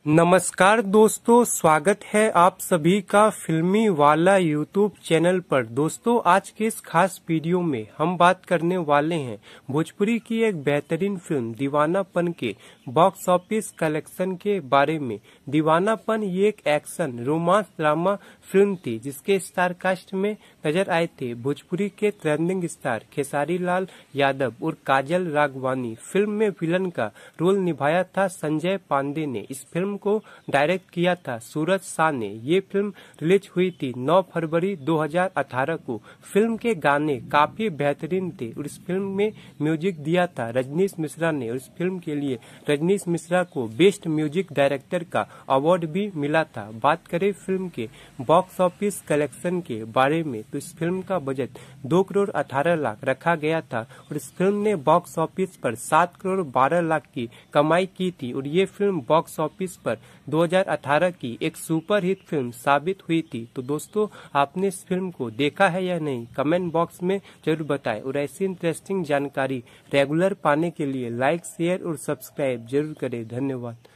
नमस्कार दोस्तों, स्वागत है आप सभी का फिल्मी वाला यूट्यूब चैनल पर। दोस्तों, आज के इस खास वीडियो में हम बात करने वाले हैं भोजपुरी की एक बेहतरीन फिल्म दीवानापन के बॉक्स ऑफिस कलेक्शन के बारे में। दीवानापन ये एक एक्शन रोमांस ड्रामा फिल्म थी जिसके स्टार कास्ट में नजर आए थे भोजपुरी के ट्रेंडिंग स्टार खेसारी लाल यादव और काजल राघवानी। फिल्म में विलन का रोल निभाया था संजय पांडे ने। इस फिल्म को डायरेक्ट किया था सूरज शाह ने। ये फिल्म रिलीज हुई थी 9 फरवरी 2018 को। फिल्म के गाने काफी बेहतरीन थे और इस फिल्म में म्यूजिक दिया था रजनीश मिश्रा ने और इस फिल्म के लिए रजनीश मिश्रा को बेस्ट म्यूजिक डायरेक्टर का अवार्ड भी मिला था। बात करें फिल्म के बॉक्स ऑफिस कलेक्शन के बारे में तो इस फिल्म का बजट 2 करोड़ 18 लाख रखा गया था और इस फिल्म ने बॉक्स ऑफिस पर 7 करोड़ 12 लाख की कमाई की थी और ये फिल्म बॉक्स ऑफिस पर 2018 की एक सुपरहिट फिल्म साबित हुई थी। तो दोस्तों, आपने इस फिल्म को देखा है या नहीं, कमेंट बॉक्स में जरूर बताएं और ऐसी इंटरेस्टिंग जानकारी रेगुलर पाने के लिए लाइक, शेयर और सब्सक्राइब जरूर करें। धन्यवाद।